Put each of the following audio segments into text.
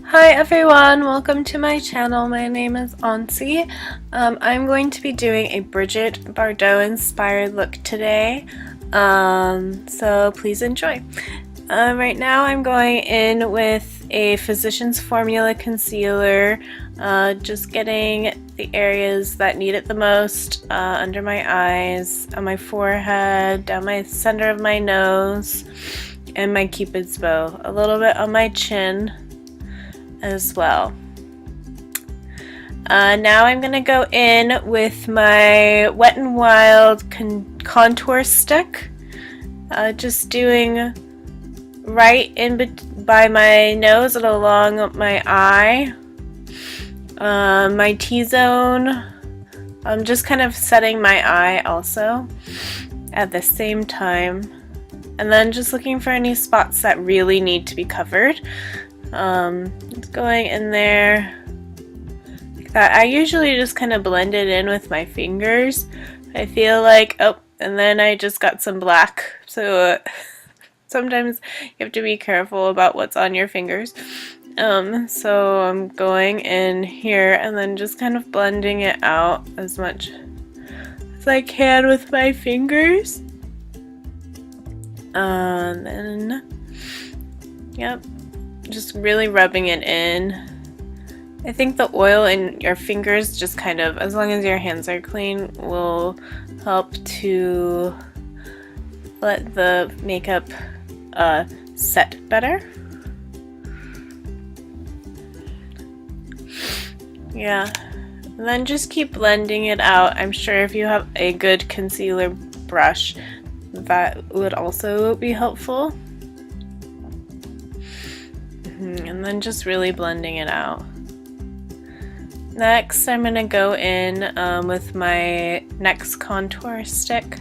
Hi everyone, welcome to my channel. My name is Ansi. I'm going to be doing a Brigitte Bardot inspired look today, so please enjoy. Right now I'm going in with a Physicians Formula concealer, just getting the areas that need it the most, under my eyes, on my forehead, down my center of my nose, and my cupid's bow, a little bit on my chin as well. Now I'm going to go in with my Wet n Wild contour stick, just doing right in by my nose and along my eye, my T-zone. I'm just kind of setting my eye also at the same time, and then just looking for any spots that really need to be covered. It's going in there like that. I usually just kind of blend it in with my fingers. I feel like, oh, and then I just got some black, so sometimes you have to be careful about what's on your fingers. So I'm going in here and then just kind of blending it out as much as I can with my fingers. Then, yep. Just really rubbing it in. I think the oil in your fingers, just kind of, as long as your hands are clean, will help to let the makeup set better. Yeah, and then just keep blending it out. I'm sure if you have a good concealer brush, that would also be helpful. And then just really blending it out. Next, I'm going to go in with my NYX contour stick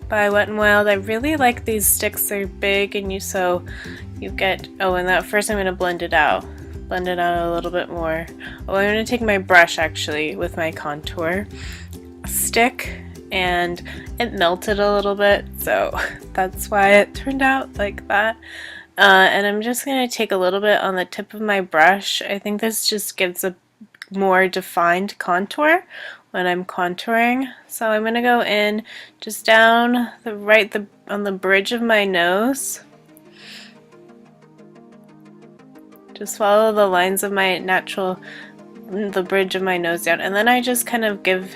by Wet n Wild. I really like these sticks. They're big, and so you get, oh, and that first I'm going to blend it out a little bit more. Oh, I'm going to take my brush actually with my contour stick, and it melted a little bit, so that's why it turned out like that. And I'm just going to take a little bit on the tip of my brush. I think this just gives a more defined contour when I'm contouring. So I'm going to go in just down on the bridge of my nose. Just follow the lines of my the bridge of my nose down. And then I just kind of give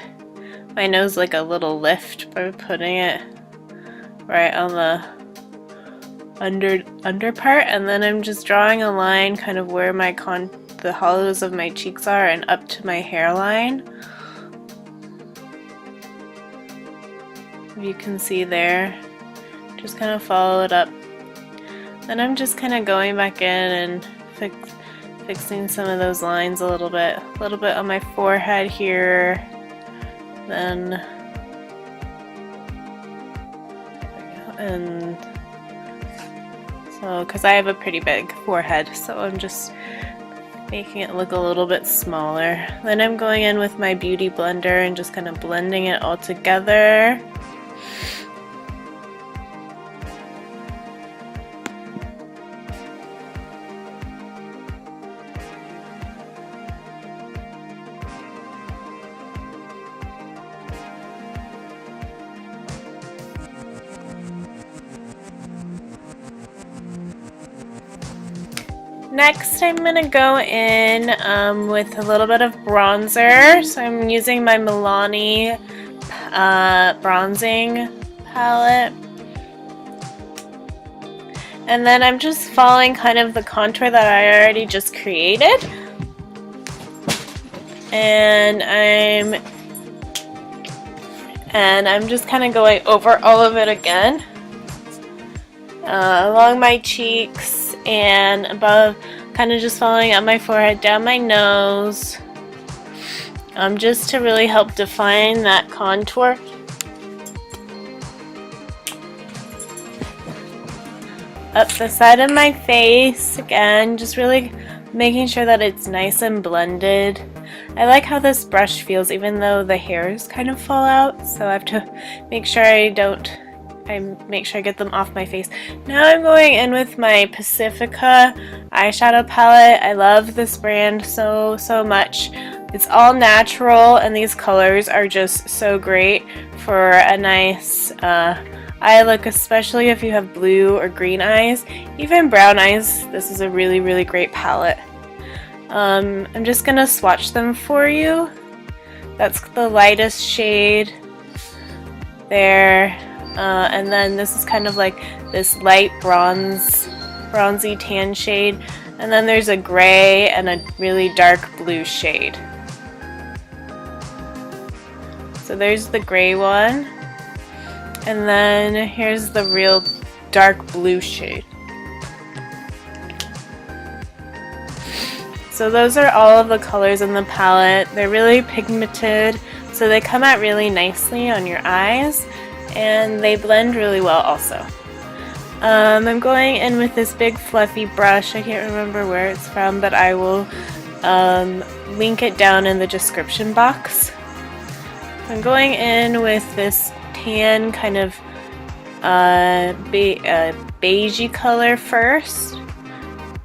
my nose like a little lift by putting it right on the under part, and then I'm just drawing a line kind of where the hollows of my cheeks are and up to my hairline. If you can see there, just kind of follow it up. Then I'm just kind of going back in and fixing some of those lines a little bit on my forehead here. Then and because I have a pretty big forehead, so I'm just making it look a little bit smaller. Then I'm going in with my beauty blender and just kind of blending it all together. Next, I'm going to go in with a little bit of bronzer. So I'm using my Milani bronzing palette. And then I'm just following kind of the contour that I already just created. And I'm just kind of going over all of it again. Along my cheeks and above, kind of just following up my forehead, down my nose, just to really help define that contour. Up the side of my face, again, just really making sure that it's nice and blended. I like how this brush feels even though the hairs kind of fall out, so I have to make sure I don't I make sure I get them off my face. Now I'm going in with my Pacifica eyeshadow palette. I love this brand so much. It's all natural and these colors are just so great for a nice eye look, especially if you have blue or green eyes. Even brown eyes, this is a really great palette. I'm just gonna swatch them for you. That's the lightest shade there, and then this is kind of like this light bronzy tan shade, and then there's a gray and a really dark blue shade. So there's the gray one, and then here's the real dark blue shade. So those are all of the colors in the palette. They're really pigmented, so they come out really nicely on your eyes, and they blend really well also. I'm going in with this big fluffy brush. I can't remember where it's from, but I will link it down in the description box. I'm going in with this tan kind of beigey color first,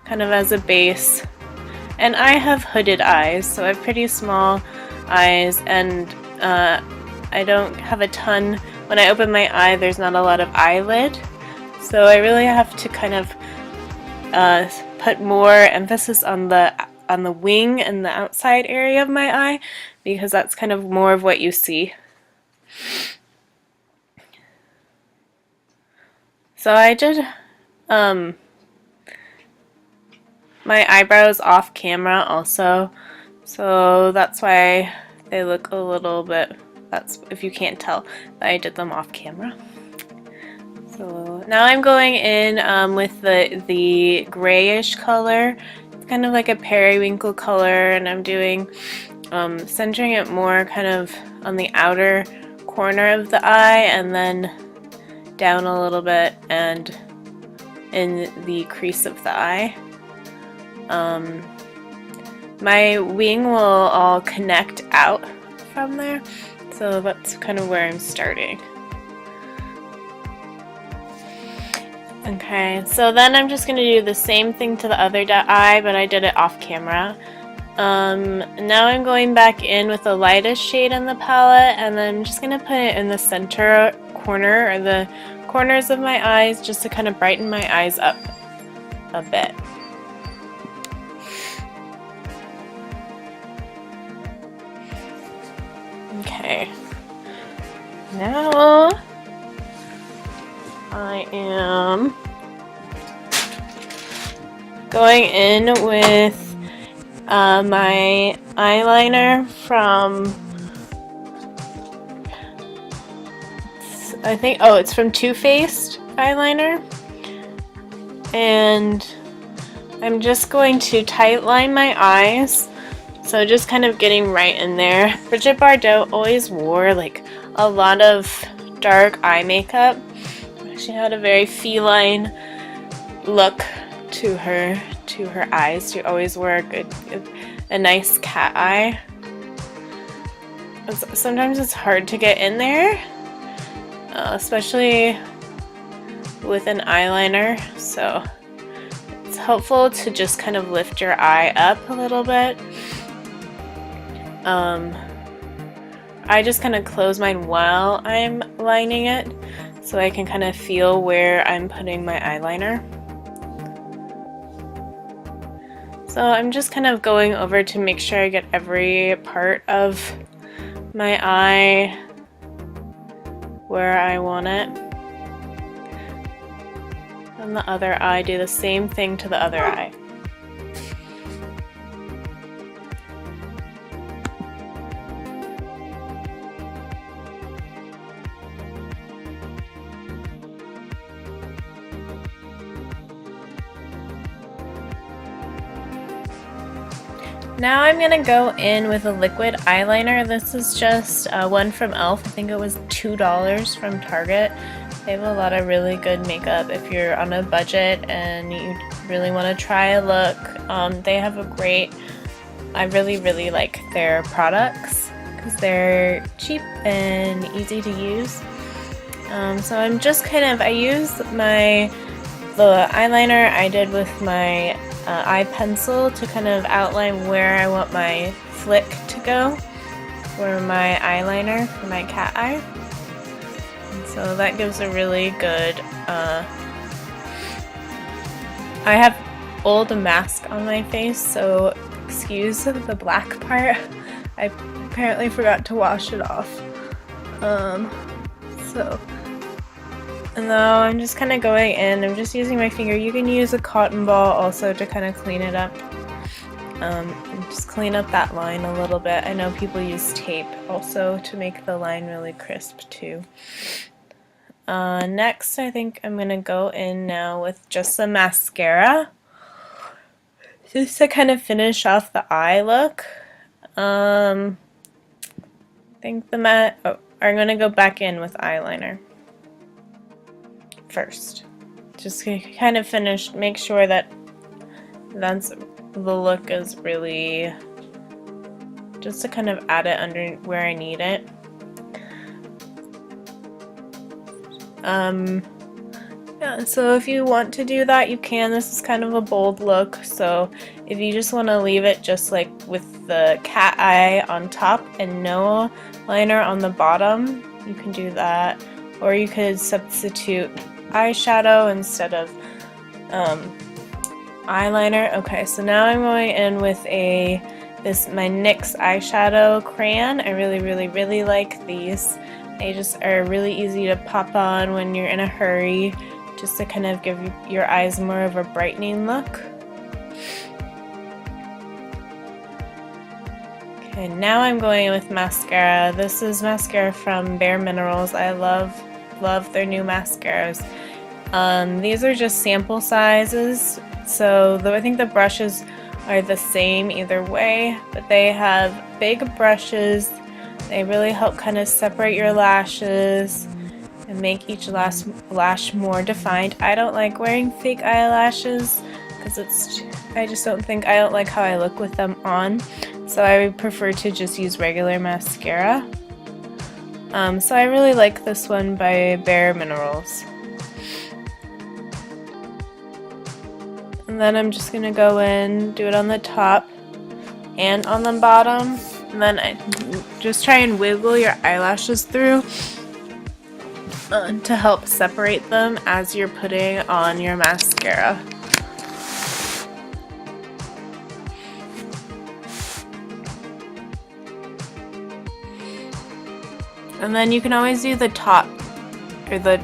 kind of as a base. And I have hooded eyes, so I have pretty small eyes, and I don't have a ton. When I open my eye, there's not a lot of eyelid, so I really have to kind of put more emphasis on the wing and the outside area of my eye, because that's kind of more of what you see. So I did my eyebrows off camera also, so that's why they look a little bit, that's if you can't tell, that I did them off camera. So now I'm going in with the grayish color. It's kind of like a periwinkle color, and I'm doing centering it more kind of on the outer corner of the eye, and then down a little bit and in the crease of the eye. My wing will all connect out from there, so that's kind of where I'm starting. Okay, so then I'm just going to do the same thing to the other eye, but I did it off camera. Now I'm going back in with the lightest shade in the palette, and then I'm just going to put it in the center corner, or the corners of my eyes, just to kind of brighten my eyes up a bit. Okay, now I am going in with my eyeliner from, I think, oh, it's from Too Faced eyeliner, and I'm just going to tight line my eyes. So just kind of getting right in there. Brigitte Bardot always wore like a lot of dark eye makeup. She had a very feline look to her eyes. She always wore a nice cat eye. Sometimes it's hard to get in there, especially with an eyeliner. So it's helpful to just kind of lift your eye up a little bit. I just kind of close mine while I'm lining it, so I can kind of feel where I'm putting my eyeliner. So I'm just kind of going over to make sure I get every part of my eye where I want it. And the other eye, do the same thing to the other eye. Now I'm going to go in with a liquid eyeliner. This is just one from e.l.f. I think it was $2 from Target. They have a lot of really good makeup if you're on a budget and you really want to try a look. They have a great, I really like their products because they're cheap and easy to use. So I'm just I use the eyeliner I did with my eye pencil to kind of outline where I want my flick to go for my eyeliner for my cat eye. And so that gives a really good, I have old mask on my face, so excuse the black part. I apparently forgot to wash it off. And now I'm just kind of going in, I'm just using my finger. You can use a cotton ball also to kind of clean it up. And just clean up that line a little bit. I know people use tape also to make the line really crisp too. Next, I think I'm going to go in now with just some mascara, just to kind of finish off the eye look. I think I'm going to go back in with eyeliner first. Just to kind of finish, make sure that the look is really, just to kind of add it under where I need it. Yeah, so if you want to do that, you can. This is kind of a bold look, so if you just want to leave it just like with the cat eye on top and no liner on the bottom, you can do that. Or you could substitute eyeshadow instead of eyeliner. Okay, so now I'm going in with my NYX eyeshadow crayon. I really like these. They just are really easy to pop on when you're in a hurry, just to kind of give your eyes more of a brightening look. Okay, now I'm going in with mascara. This is mascara from Bare Minerals. I love their new mascaras. These are just sample sizes, so I think the brushes are the same either way, but they have big brushes. They really help kind of separate your lashes and make each lash more defined. I don't like wearing fake eyelashes because I don't like how I look with them on, so I would prefer to just use regular mascara. So I really like this one by Bare Minerals. And then I'm just gonna go in, do it on the top and on the bottom, and then I just try and wiggle your eyelashes through to help separate them as you're putting on your mascara. And then you can always do the top or the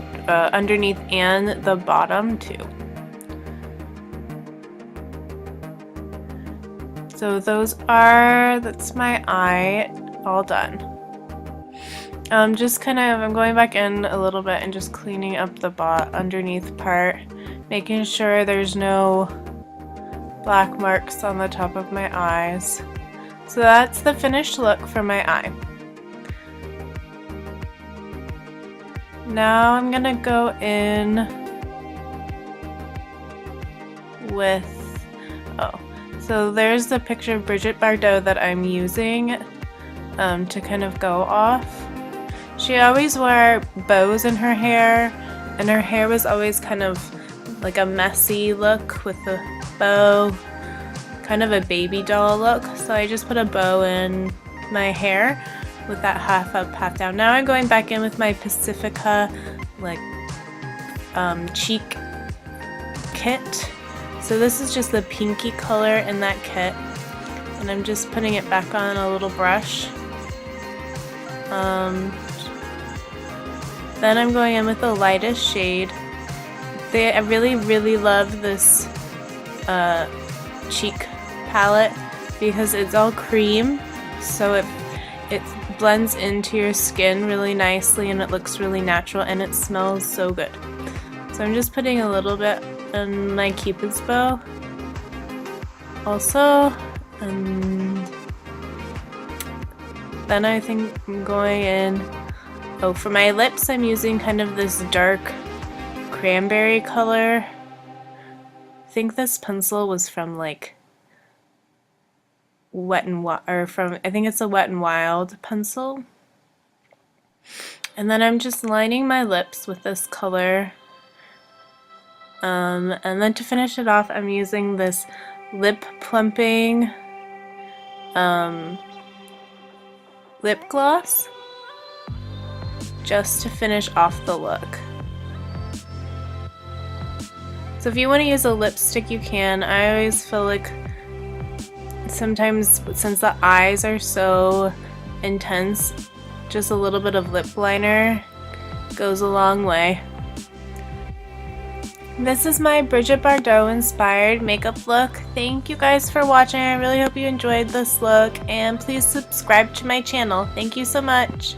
underneath and the bottom too. So that's my eye all done. I'm going back in a little bit and just cleaning up the underneath part, making sure there's no black marks on the top of my eyes. So that's the finished look for my eye. Now I'm gonna go in with, so there's the picture of Brigitte Bardot that I'm using to kind of go off. She always wore bows in her hair, and her hair was always kind of like a messy look with a bow, kind of a baby doll look. So I just put a bow in my hair with that half up, half down. Now I'm going back in with my Pacifica cheek kit. So this is just the pinky color in that kit, and I'm just putting it back on a little brush. Then I'm going in with the lightest shade. I really love this cheek palette because it's all cream, so it blends into your skin really nicely and it looks really natural and it smells so good. So I'm just putting a little bit in my Cupid's bow also, and then I think I'm going in, for my lips I'm using kind of this dark cranberry color. I think this pencil was from I think it's a Wet n Wild pencil. And then I'm just lining my lips with this color. And then to finish it off, I'm using this lip plumping lip gloss just to finish off the look. So if you want to use a lipstick, you can. I always feel like sometimes, since the eyes are so intense, just a little bit of lip liner goes a long way. This is my Brigitte Bardot inspired makeup look. Thank you guys for watching. I really hope you enjoyed this look, and please subscribe to my channel. Thank you so much.